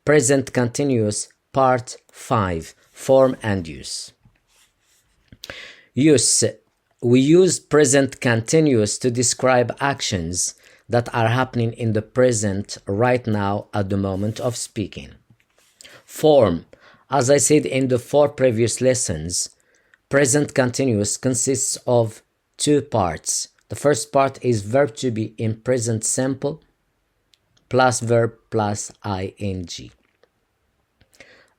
Present continuous, part 5, form and use. Use. We use present continuous to describe actions that are happening in the present right now at the moment of speaking. Form. As I said in the 4 previous lessons, present continuous consists of 2 parts. The first part is verb to be in present simple plus verb plus ing.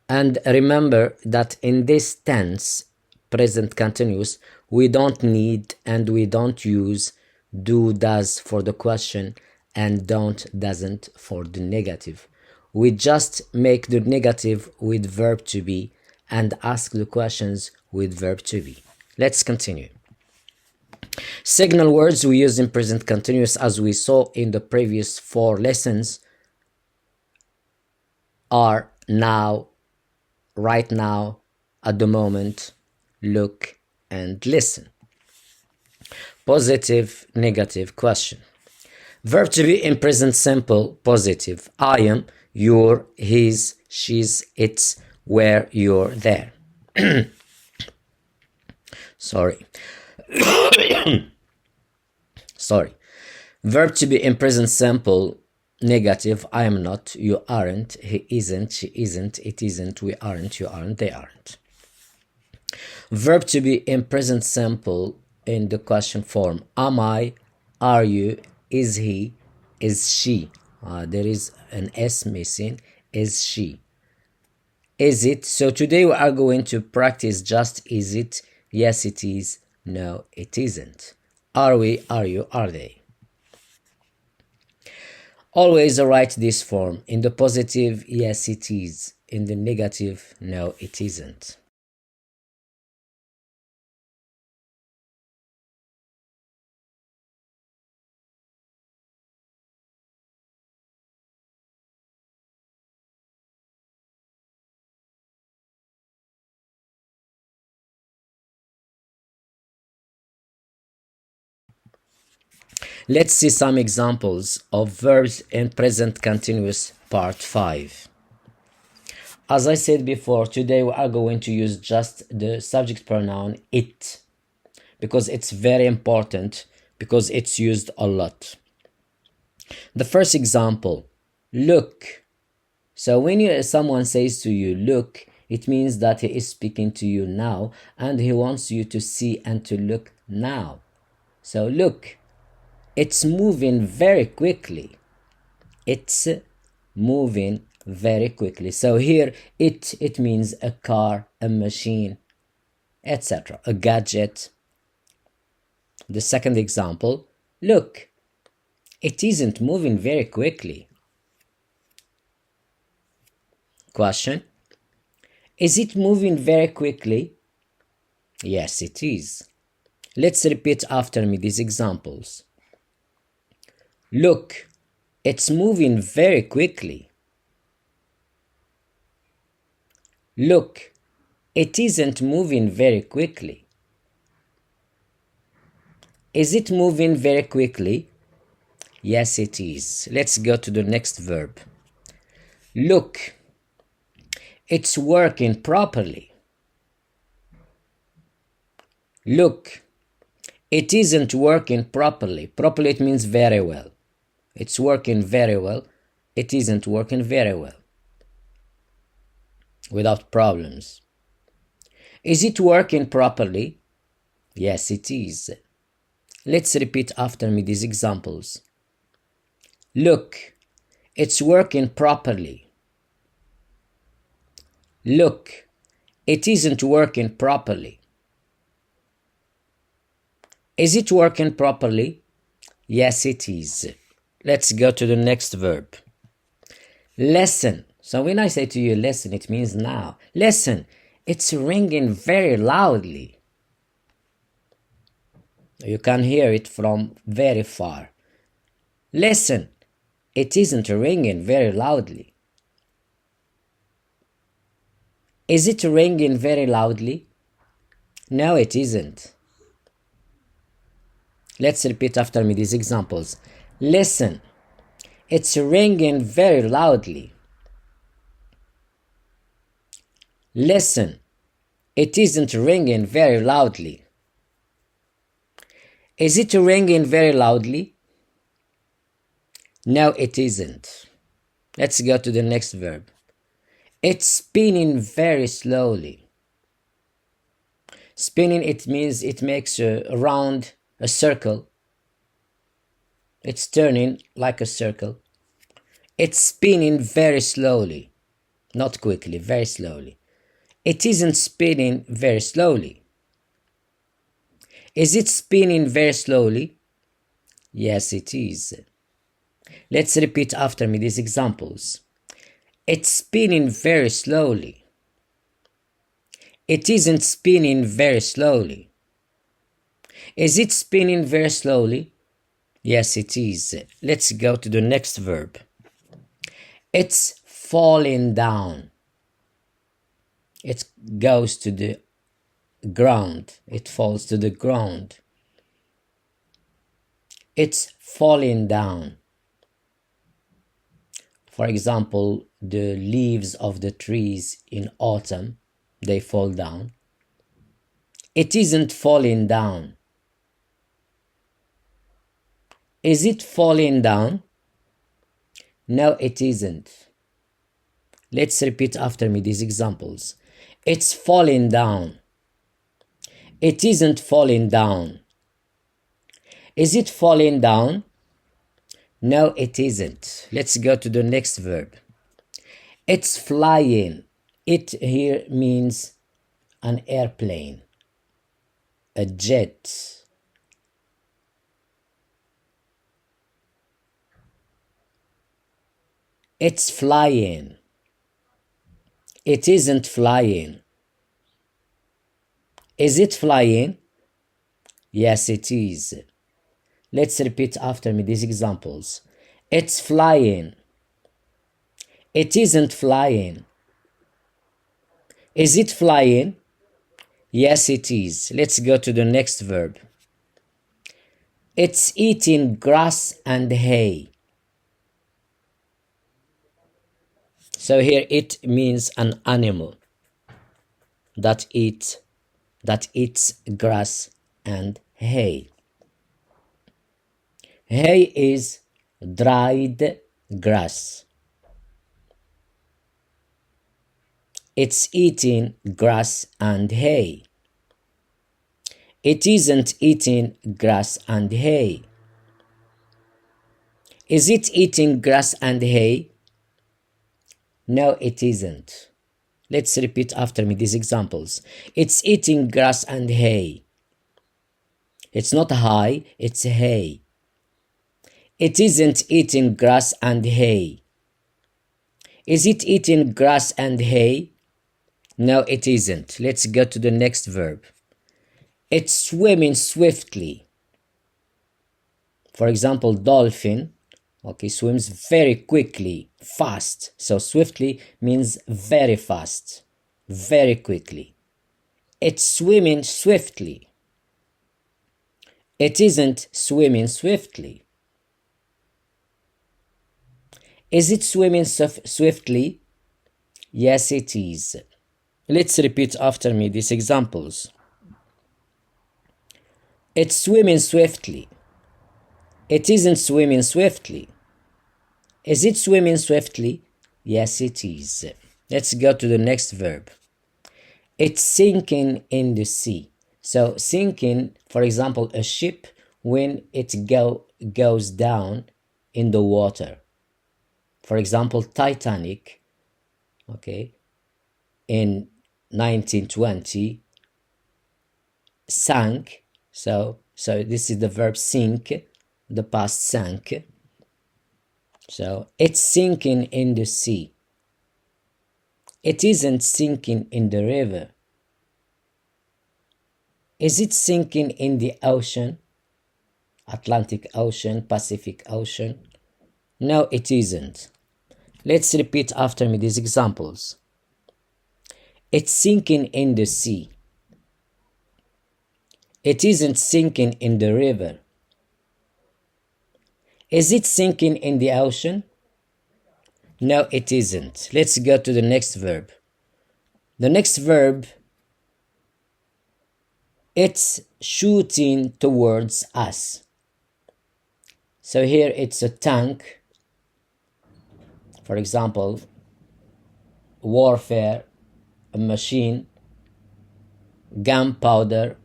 And remember that in this tense, present continuous, we don't need and we don't use do, does for the question and don't, doesn't for the negative. We just make the negative with verb to be and ask the questions with verb to be. Let's continue. Signal words we use in present continuous, as we saw in the previous 4 lessons, are now, right now, at the moment, look, and listen. Positive, negative question. Verb to be in present simple, positive. I am, you're, he's, she's, it's, where, you're, there. Sorry. Sorry. Verb to be in present simple, negative. I am not, you aren't, he isn't, she isn't, it isn't, we aren't, you aren't, they aren't. Verb to be in present simple in the question form. Am I, are you, is he, is she. There is an S missing, is she. Is it? So today we are going to practice just is it, yes it is, no it isn't. Are we, are you, are they. Always write this form. In the positive, yes it is. In the negative, no it isn't. Let's see some examples of verbs in present continuous part 5. As I said before, today we are going to use just the subject pronoun it, because it's very important, because it's used a lot. The first example, look. So when someone says to you, look, it means that he is speaking to you now and he wants you to see and to look now. So look. It's moving very quickly. It's moving very quickly. So here, it means a car, a machine, etc., a gadget. The second example, look, it isn't moving very quickly. Question, is it moving very quickly? Yes, it is. Let's repeat after me these examples. Look, it's moving very quickly. Look, it isn't moving very quickly. Is it moving very quickly? Yes, it is. Let's go to the next verb. Look, it's working properly. Look, it isn't working properly. Properly, it means very well. It's working very well. It isn't working very well. Without problems. Is it working properly? Yes, it is. Let's repeat after me these examples. Look, it's working properly. Look, it isn't working properly. Is it working properly? Yes, it is. Let's go to the next verb. Listen. So when I say to you listen, it means now. Listen. It's ringing very loudly. You can hear it from very far. Listen. It isn't ringing very loudly. Is it ringing very loudly? No, it isn't. Let's repeat after me these examples. Listen, it's ringing very loudly. Listen, it isn't ringing very loudly. Is it ringing very loudly? No, it isn't. Let's go to the next verb. It's spinning very slowly. Spinning, it means it makes a round, a circle. It's turning like a circle. It's spinning very slowly. Not quickly, very slowly. It isn't spinning very slowly. Is it spinning very slowly? Yes, it is. Let's repeat after me these examples. It's spinning very slowly. It isn't spinning very slowly. Is it spinning very slowly? Yes, it is. Let's go to the next verb. It's falling down. It goes to the ground. It falls to the ground. It's falling down. For example, the leaves of the trees in autumn, they fall down. It isn't falling down. Is it falling down? No, it isn't. Let's repeat after me these examples. It's falling down. It isn't falling down. Is it falling down? No, it isn't. Let's go to the next verb. It's flying. It here means an airplane, a jet. It's flying. It isn't flying. Is it flying? Yes, it is. Let's repeat after me these examples. It's flying. It isn't flying. Is it flying? Yes, it is. Let's go to the next verb. It's eating grass and hay. So here it means an animal that eats grass and hay. Hay is dried grass. It's eating grass and hay. It isn't eating grass and hay. Is it eating grass and hay? No, it isn't. Let's repeat after me these examples. It's eating grass and hay. It's not hay, it's hay. It isn't eating grass and hay. Is it eating grass and hay? No, it isn't. Let's go to the next verb. It's swimming swiftly. For example, dolphin, swims very quickly, fast. So swiftly means very fast, very quickly. It's swimming swiftly. It isn't swimming swiftly. Is it swimming swiftly? Yes, it is. Let's repeat after me these examples. It's swimming swiftly. It isn't swimming swiftly. Is it swimming swiftly? Yes, it is. Let's go to the next verb. It's sinking in the sea. So sinking, for example, a ship when it goes down in the water. For example, Titanic, in 1920 sank. So this is the verb sink, the past sank. So it's sinking in the sea. It isn't sinking in the river. Is it sinking in the ocean? Atlantic Ocean, Pacific Ocean? No, it isn't. Let's repeat after me these examples. It's sinking in the sea. It isn't sinking in the river. Is it sinking in the ocean? No, it isn't. Let's go to the next verb. The next verb, it's shooting towards us. So here it's a tank, for example, warfare, a machine, gunpowder.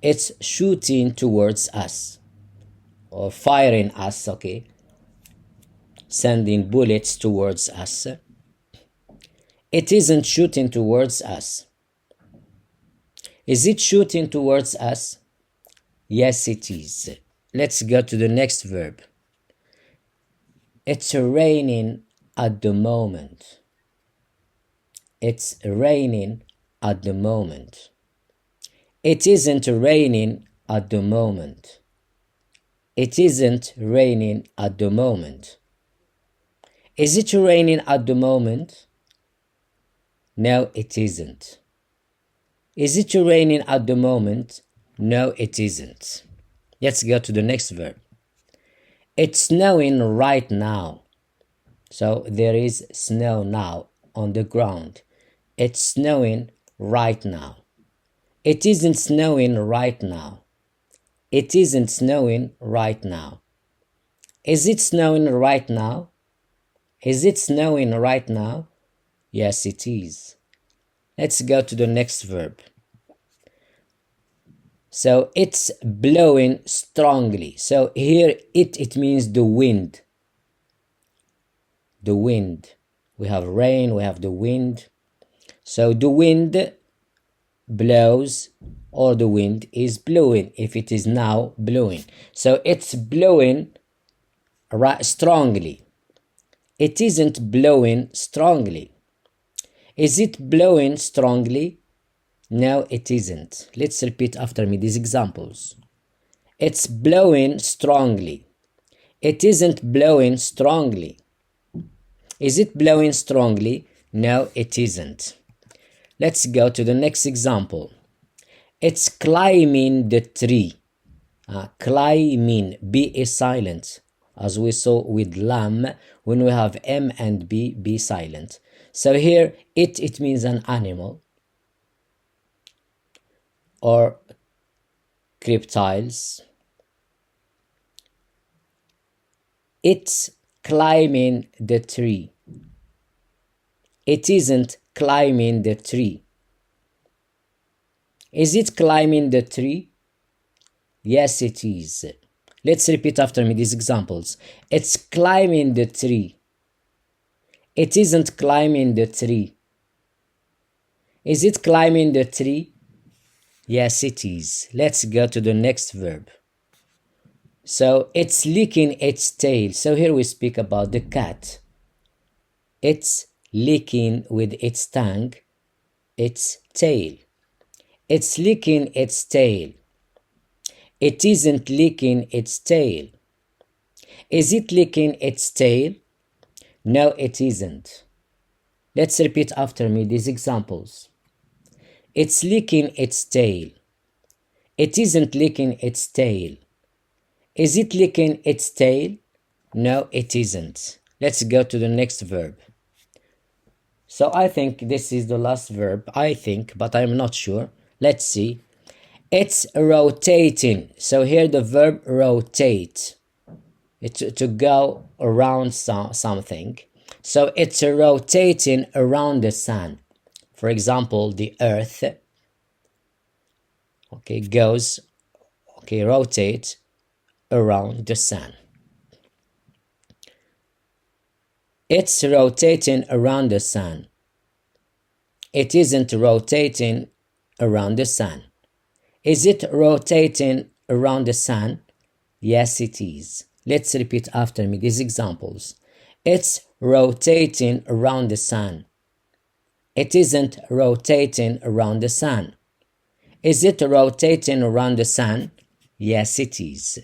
It's shooting towards us or firing us, okay, sending bullets towards us. It isn't shooting towards us. Is it shooting towards us? Yes, it is. Let's go to the next verb. It's raining at the moment. It's raining at the moment. It isn't raining at the moment. It isn't raining at the moment. Is it raining at the moment? No, it isn't. Is it raining at the moment? No, it isn't. Let's go to the next verb. It's snowing right now. So there is snow now on the ground. It's snowing right now. It isn't snowing right now. It isn't snowing right now. Is it snowing right now? Is it snowing right now? Yes, it is. Let's go to the next verb. So it's blowing strongly. So here it means the wind. The wind. We have rain, we have the wind. So the wind blows, or the wind is blowing if it is now blowing. So it's blowing strongly. It isn't blowing strongly. Is it blowing strongly? No, it isn't. Let's repeat after me these examples. It's blowing strongly. It isn't blowing strongly. Is it blowing strongly? No, it isn't. Let's go to the next example. It's climbing the tree. Climbing, B is silent, as we saw with lamb. When we have M and B silent. So here it means an animal or reptiles. It's climbing the tree. It isn't climbing the tree. Is it climbing the tree? Yes, it is. Let's repeat after me these examples. It's climbing the tree. It isn't climbing the tree. Is it climbing the tree? Yes, it is. Let's go to the next verb. So it's licking its tail. So here we speak about the cat. It's licking with its tongue its tail. It's licking its tail. It isn't licking its tail. Is it licking its tail? No, it isn't. Let's repeat after me these examples. It's licking its tail. It isn't licking its tail. Is it licking its tail? No, it isn't. Let's go to the next verb. So I think this is the last verb. I think, but I'm not sure. Let's see. It's rotating. So here the verb rotate. It's to go around something. So it's rotating around the sun. For example, the earth, rotates around the sun. It's rotating around the sun. It isn't rotating around the sun. Is it rotating around the sun? Yes, it is. Let's repeat after me these examples. It's rotating around the sun. It isn't rotating around the sun. Is it rotating around the sun? Yes, it is.